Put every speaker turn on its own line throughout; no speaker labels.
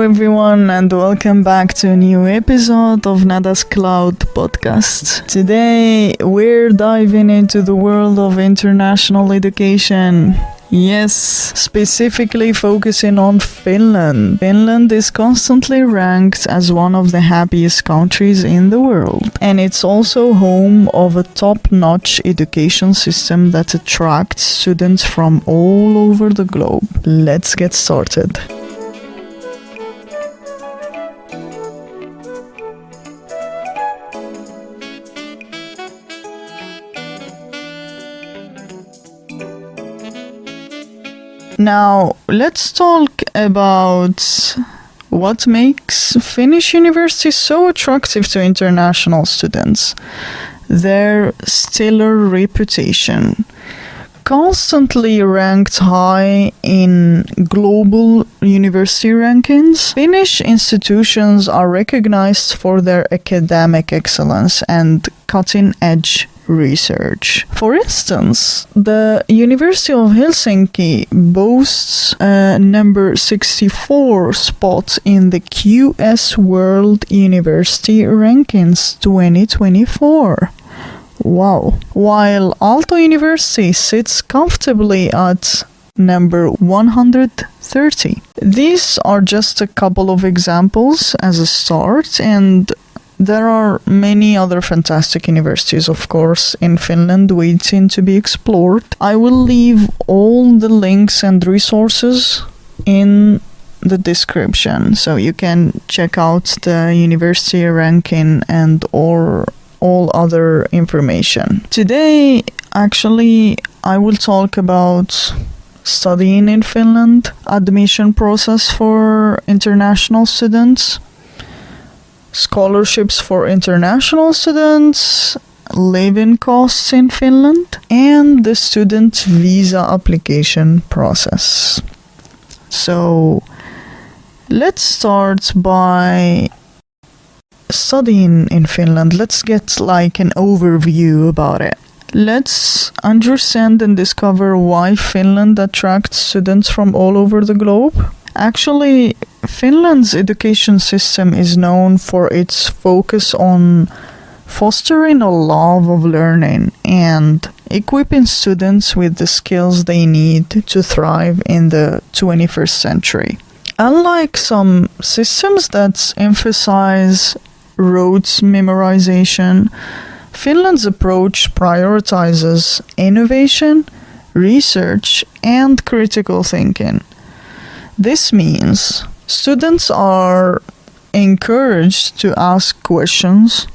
everyone, and welcome back to a new episode of Nada's Cloud podcast. Today, we're diving into the world of international education. Yes, specifically focusing on Finland. Finland is constantly ranked as one of the happiest countries in the world. And it's also home of a top-notch education system that attracts students from all over the globe. Let's get started. Now, let's talk about what makes Finnish universities so attractive to international students. Their stellar reputation. Constantly ranked high in global university rankings, Finnish institutions are recognized for their academic excellence and cutting-edge research. For instance, the University of Helsinki boasts a number 64 spot in the QS World University Rankings 2024. Wow. While Aalto University sits comfortably at number 130. These are just a couple of examples as a start, and there are many other fantastic universities, of course, in Finland waiting to be explored. I will leave all the links and resources in the description, so you can check out the university ranking and or all other information. Today, actually, I will talk about studying in Finland, admission process for international students, scholarships for international students, living costs in Finland, and the student visa application process. So, let's start by studying in Finland. Let's get like an overview about it. Let's understand and discover why Finland attracts students from all over the globe. Actually, Finland's education system is known for its focus on fostering a love of learning and equipping students with the skills they need to thrive in the 21st century. Unlike some systems that emphasize rote memorization, Finland's approach prioritizes innovation, research, and critical thinking. This means students are encouraged to ask questions,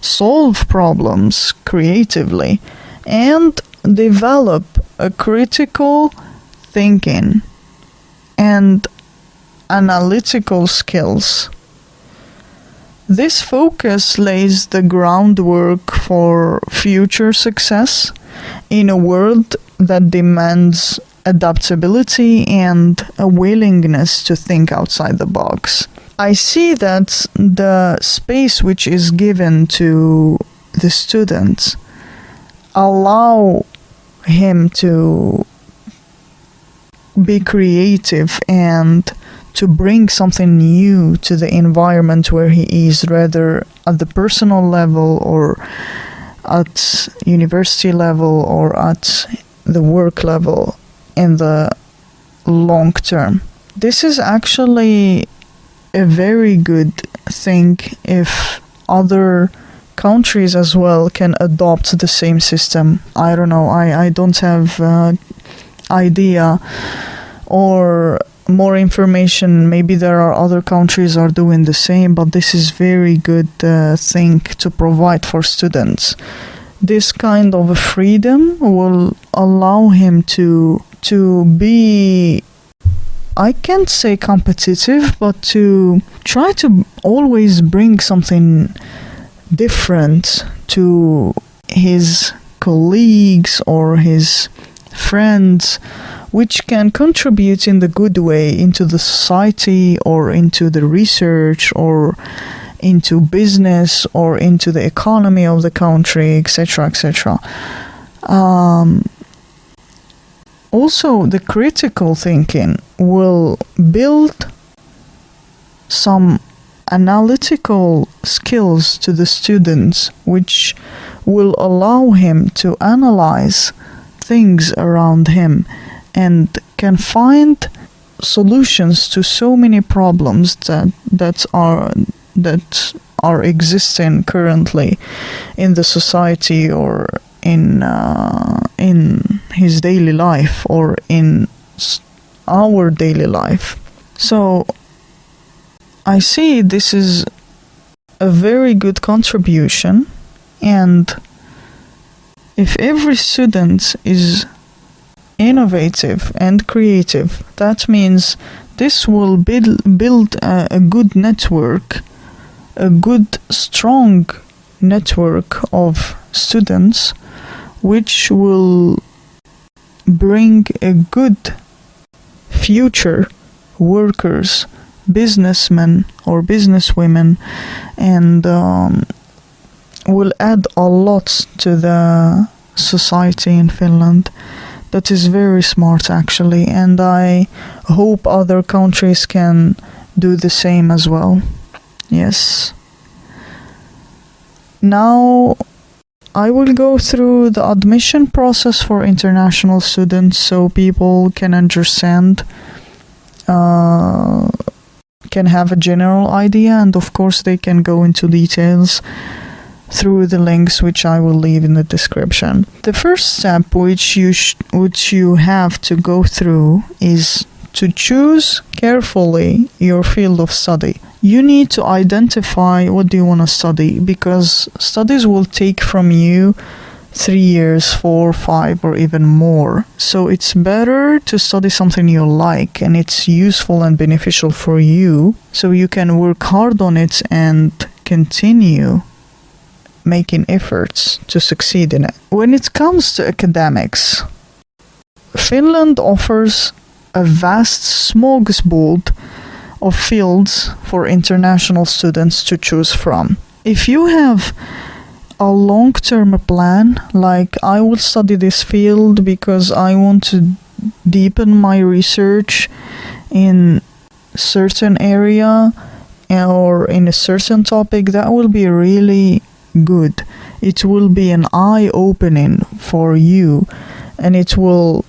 solve problems creatively, and develop a critical thinking and analytical skills. This focus lays the groundwork for future success in a world that demands adaptability and a willingness to think outside the box. I see that the space which is given to the student allow him to be creative and to bring something new to the environment where he is, rather at the personal level or at university level or at the work level in the long term. This is actually a very good thing if other countries as well can adopt the same system. I don't know, I don't have idea or more information. Maybe there are other countries are doing the same, but this is very good thing to provide for students. This kind of freedom will allow him to be, I can't say competitive, but to try to always bring something different to his colleagues or his friends, which can contribute in the good way into the society or into the research or into business or into the economy of the country, etc., etc. Also, the critical thinking will build some analytical skills to the students, which will allow him to analyze things around him and can find solutions to so many problems that are existing currently in the society, or in his daily life, or in our daily life. So I see this is a very good contribution, and if every student is innovative and creative, that means this will build a good network, a good strong network of students, which will bring a good future workers, businessmen or businesswomen, and will add a lot to the society in Finland. That is very smart, actually, and I hope other countries can do the same as well. Yes. Now I will go through the admission process for international students so people can understand, can have a general idea, and of course they can go into details through the links which I will leave in the description. The first step which you have to go through is to choose carefully your field of study. You need to identify what do you want to study, because studies will take from you 3 years, 4, 5, or even more. So it's better to study something you like and it's useful and beneficial for you, so you can work hard on it and continue making efforts to succeed in it. When it comes to academics, Finland offers a vast smorgasbord of fields for international students to choose from. If you have a long-term plan, like I will study this field because I want to deepen my research in certain area or in a certain topic, that will be really good. It will be an eye-opening for you, and it will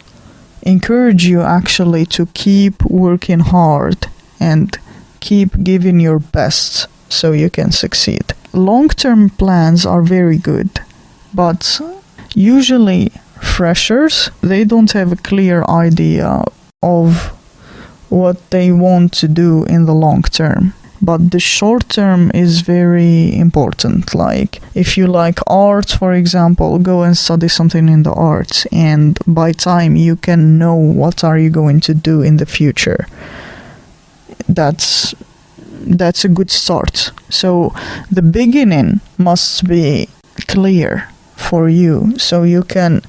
encourage you actually to keep working hard and keep giving your best so you can succeed. Long-term plans are very good, but usually freshers, they don't have a clear idea of what they want to do in the long term. But the short term is very important. Like if you like art, for example, go and study something in the arts, and by time you can know what are you going to do in the future. That's a good start. So the beginning must be clear for you so you can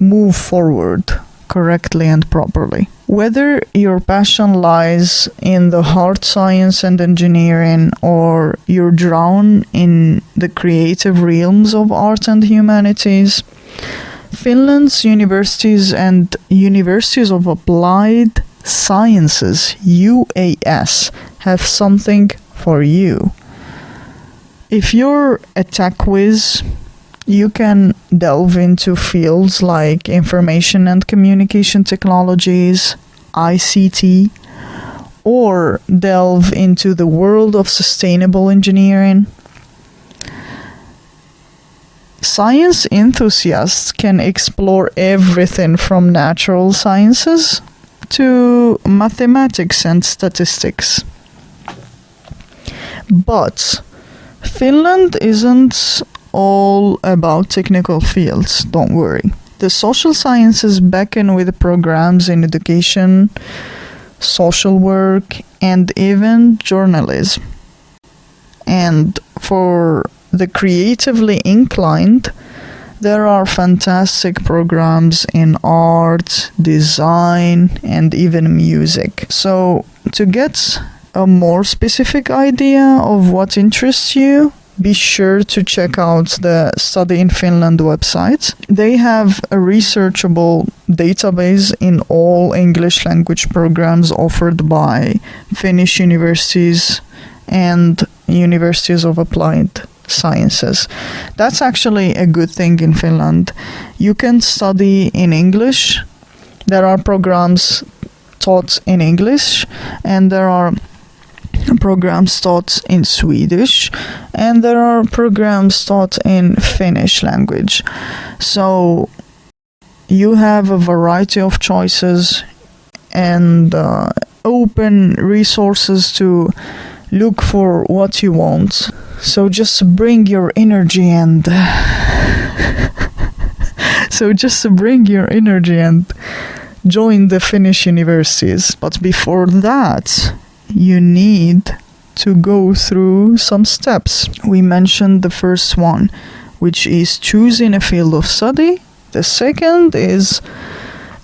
move forward correctly and properly. Whether your passion lies in the hard science and engineering, or you're drawn in the creative realms of art and humanities, Finland's universities and universities of applied sciences, UAS, have something for you. If you're a tech whiz, you can delve into fields like information and communication technologies, ICT, or delve into the world of sustainable engineering. Science enthusiasts can explore everything from natural sciences to mathematics and statistics. But Finland isn't all about technical fields, don't worry. The social sciences beckon with programs in education, social work, and even journalism. And for the creatively inclined, there are fantastic programs in art, design, and even music. So, to get a more specific idea of what interests you, be sure to check out the Study in Finland website. They have a researchable database in all English language programs offered by Finnish universities and universities of applied sciences. That's actually a good thing in Finland. You can study in English. There are programs taught in English, and there are programs taught in Swedish, and there are programs taught in Finnish language. So you have a variety of choices and open resources to look for what you want. So just bring your energy and join the Finnish universities. But before that, you need to go through some steps. We mentioned the first one, which is choosing a field of study. The second is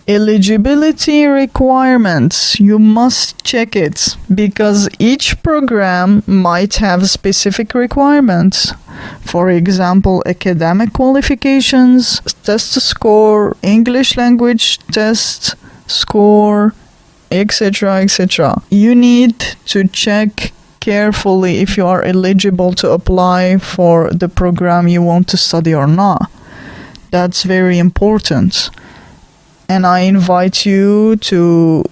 eligibility requirements. You must check it because each program might have specific requirements. For example, academic qualifications, test score, English language test score, etc., etc. You need to check carefully if you are eligible to apply for the program you want to study or not. That's very important. And I invite you to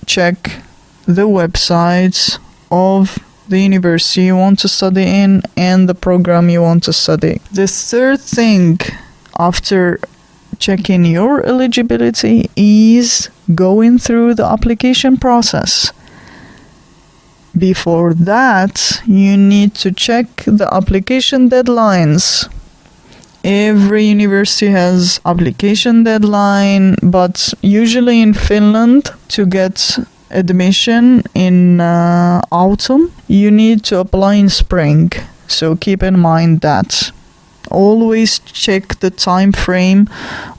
check the websites of the university you want to study in and the program you want to study. The third thing after checking your eligibility is going through the application process. Before that, you need to check the application deadlines. Every university has application deadline, but usually in Finland, to get admission in autumn, you need to apply in spring. So keep in mind that. Always check the time frame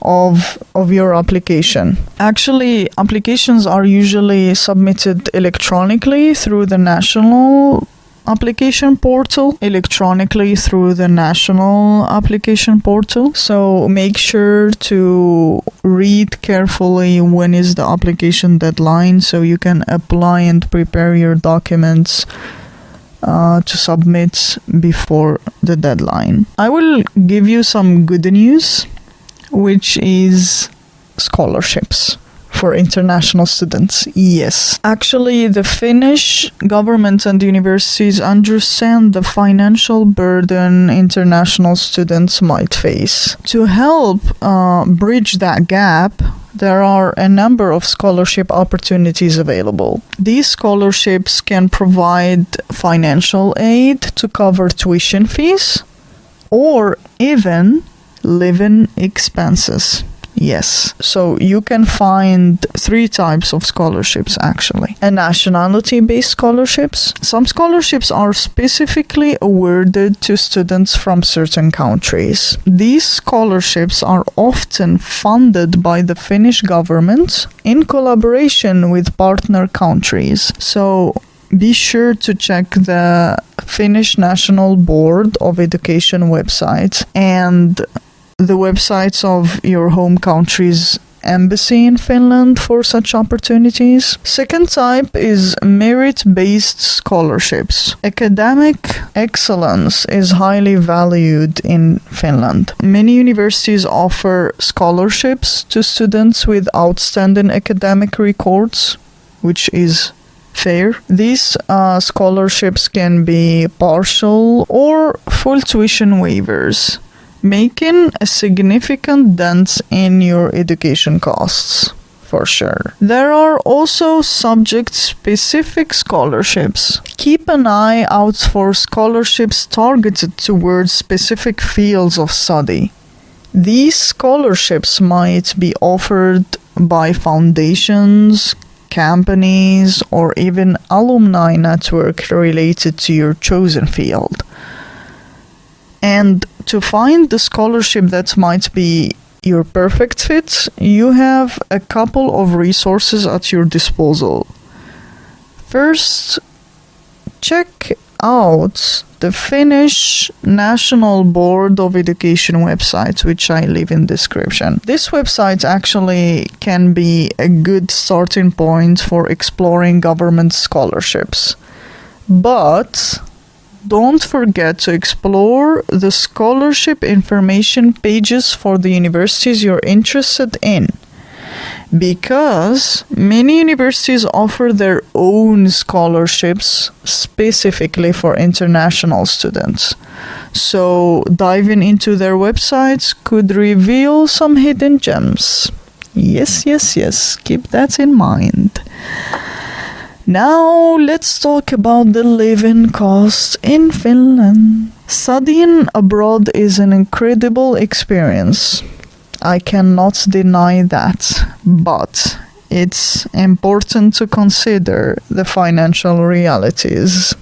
of your application. Actually, applications are usually submitted electronically through the national application portal. So make sure to read carefully when is the application deadline so you can apply and prepare your documents to submit before the deadline. I will give you some good news, which is scholarships for international students. Yes. Actually, the Finnish government and universities understand the financial burden international students might face. To help bridge that gap, there are a number of scholarship opportunities available. These scholarships can provide financial aid to cover tuition fees or even living expenses. Yes, so you can find 3 types of scholarships actually. A nationality-based scholarships. Some scholarships are specifically awarded to students from certain countries. These scholarships are often funded by the Finnish government in collaboration with partner countries. So be sure to check the Finnish National Board of Education website and the websites of your home country's embassy in Finland for such opportunities. Second type is merit-based scholarships. Academic excellence is highly valued in Finland. Many universities offer scholarships to students with outstanding academic records, which is fair. These scholarships can be partial or full tuition waivers, making a significant dent in your education costs, for sure. There are also subject-specific scholarships. Keep an eye out for scholarships targeted towards specific fields of study. These scholarships might be offered by foundations, companies, or even alumni network related to your chosen field. And to find the scholarship that might be your perfect fit, you have a couple of resources at your disposal. First, check out the Finnish National Board of Education website, which I leave in description. This website actually can be a good starting point for exploring government scholarships. But don't forget to explore the scholarship information pages for the universities you're interested in, because many universities offer their own scholarships specifically for international students. So diving into their websites could reveal some hidden gems. Yes, keep that in mind. Now let's talk about the living costs in Finland. Studying abroad is an incredible experience. I cannot deny that, but it's important to consider the financial realities.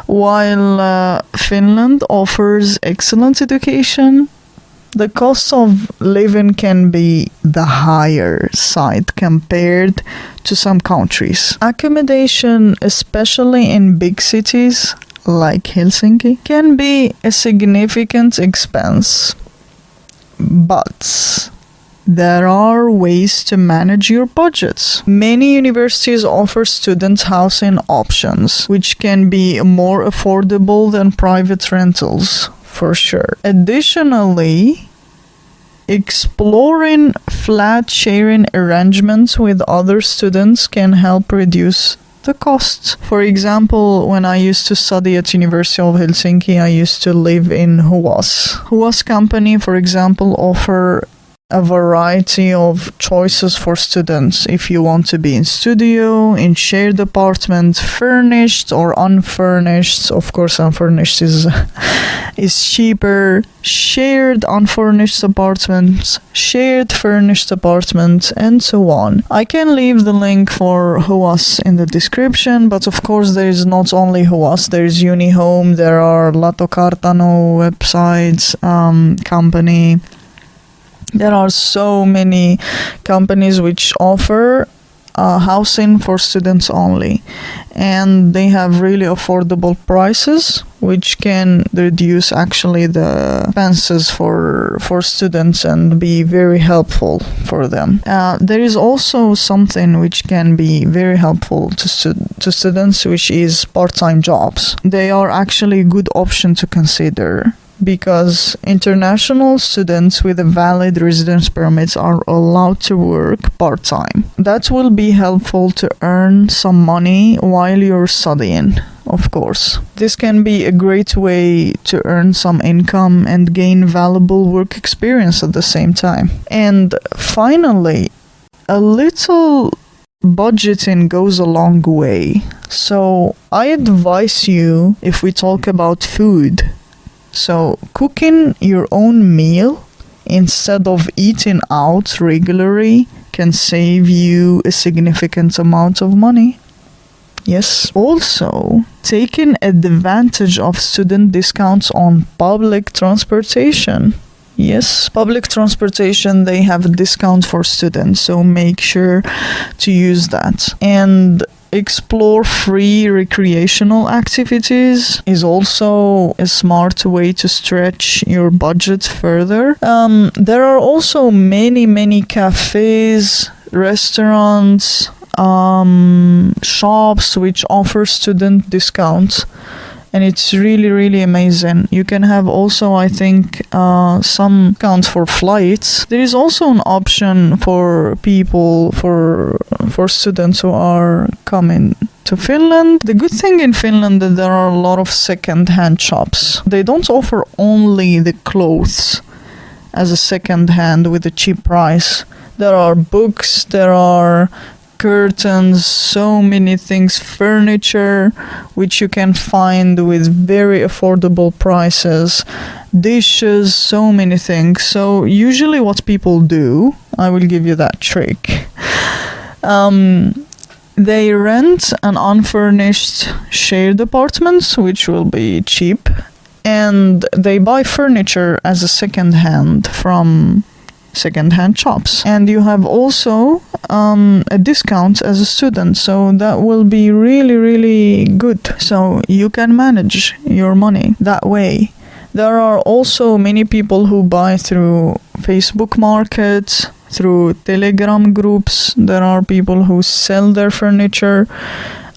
While Finland offers excellent education, the cost of living can be the higher side compared to some countries. Accommodation, especially in big cities like Helsinki, can be a significant expense. But there are ways to manage your budgets. Many universities offer student housing options, which can be more affordable than private rentals, for sure. Additionally, exploring flat sharing arrangements with other students can help reduce the costs. For example, when I used to study at University of Helsinki, I used to live in Huas. Huas company, for example, offer a variety of choices for students if you want to be in studio, in shared apartment, furnished or unfurnished. Of course, unfurnished is cheaper. Shared unfurnished apartments, shared furnished apartments, and so on. I can leave the link for Huas in the description, but of course there is not only Huas, there is Unihome, there are Lato Kartano websites, company. There are so many companies which offer housing for students only, and they have really affordable prices, which can reduce actually the expenses for students and be very helpful for them. There is also something which can be very helpful to students, which is part-time jobs. They are actually a good option to consider, because international students with a valid residence permit are allowed to work part-time. That will be helpful to earn some money while you're studying, of course. This can be a great way to earn some income and gain valuable work experience at the same time. And finally, a little budgeting goes a long way. So I advise you, if we talk about food, so cooking your own meal instead of eating out regularly can save you a significant amount of money. Yes. Also, taking advantage of student discounts on public transportation. Yes, public transportation, they have a discount for students, so make sure to use that. And explore free recreational activities is also a smart way to stretch your budget further. There are also many cafes, restaurants, shops which offer student discounts, and it's really amazing. You can have also, I think, some discounts for flights. There is also an option for people, for students who are coming to Finland. The good thing in Finland is that there are a lot of second-hand shops. They don't offer only the clothes as a second-hand with a cheap price. There are books, there are curtains, so many things, furniture, which you can find with very affordable prices, dishes, so many things. So usually what people do, I will give you that trick. They rent an unfurnished shared apartments, which will be cheap, and they buy furniture as a second-hand from second-hand shops. And you have also a discount as a student, so that will be really good. So you can manage your money that way. There are also many people who buy through Facebook Market, through Telegram groups. There are people who sell their furniture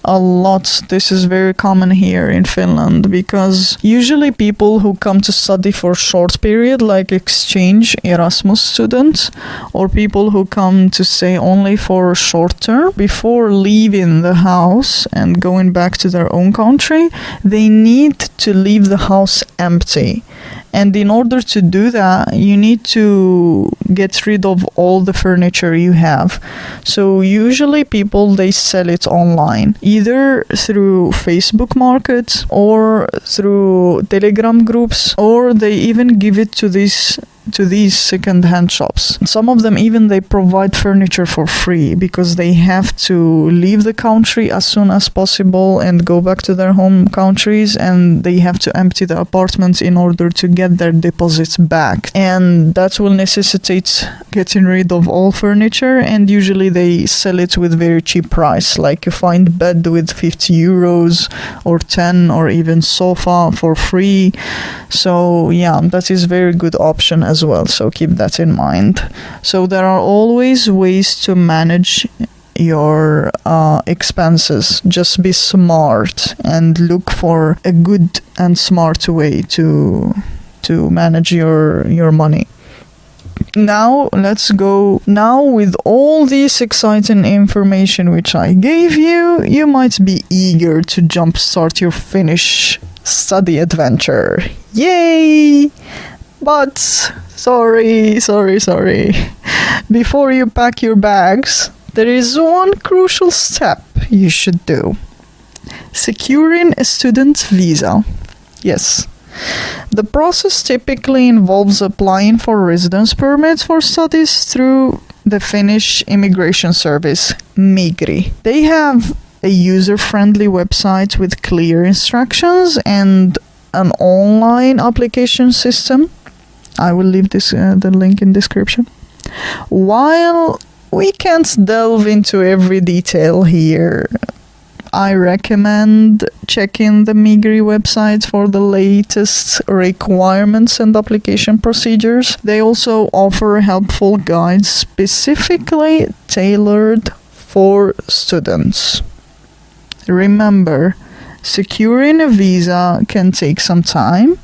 a lot. This is very common here in Finland because usually people who come to study for short period, like exchange Erasmus students, or people who come to stay only for short term, before leaving the house and going back to their own country, they need to leave the house empty. And in order to do that, you need to get rid of all the furniture you have. So usually people, they sell it online, either through Facebook markets or through Telegram groups, or they even give it to these second-hand shops. Some of them even they provide furniture for free because they have to leave the country as soon as possible and go back to their home countries, and they have to empty the apartments in order to get their deposits back, and that will necessitate getting rid of all furniture, and usually they sell it with very cheap price, like you find bed with 50 euros or 10, or even sofa for free. So yeah, that is very good option as well, so keep that in mind. So there are always ways to manage your expenses. Just be smart and look for a good and smart way to manage your money. Now let's go. Now with all this exciting information which I gave you, you might be eager to jumpstart your Finnish study adventure. Yay! But sorry. Before you pack your bags, there is one crucial step you should do. Securing a student visa. Yes. The process typically involves applying for residence permits for studies through the Finnish immigration service, Migri. They have a user-friendly website with clear instructions and an online application system. I will leave the link in description. While we can't delve into every detail here, I recommend checking the Migri website for the latest requirements and application procedures. They also offer helpful guides specifically tailored for students. Remember, securing a visa can take some time,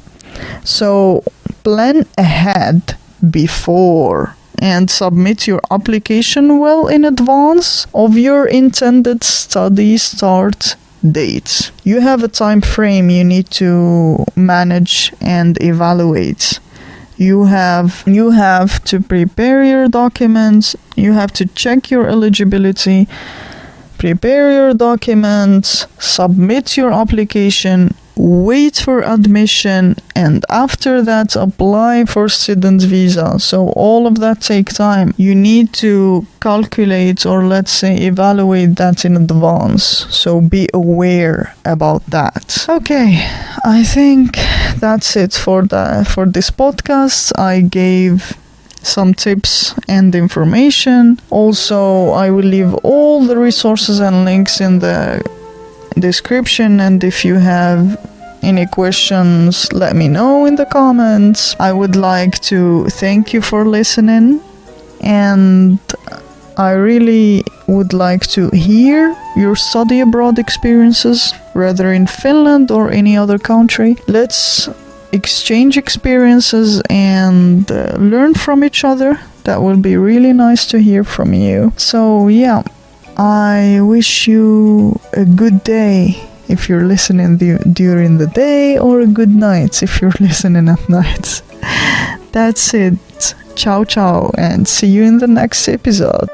so plan ahead before and submit your application well in advance of your intended study start date. You have a time frame you need to manage and evaluate. You have to prepare your documents, you have to check your eligibility, prepare your documents, submit your application, wait for admission, and after that apply for student visa. So all of that takes time. You need to calculate, or let's say evaluate that in advance. So be aware about that. Okay, I think that's it for this podcast. I gave some tips and information. Also, I will leave all the resources and links in the description, and if you have any questions, let me know in the comments. I would like to thank you for listening, and I really would like to hear your study abroad experiences, whether in Finland or any other country. Let's exchange experiences and learn from each other. That will be really nice to hear from you. So yeah, I wish you a good day if you're listening during the day, or a good night if you're listening at night. That's it. Ciao, and see you in the next episode.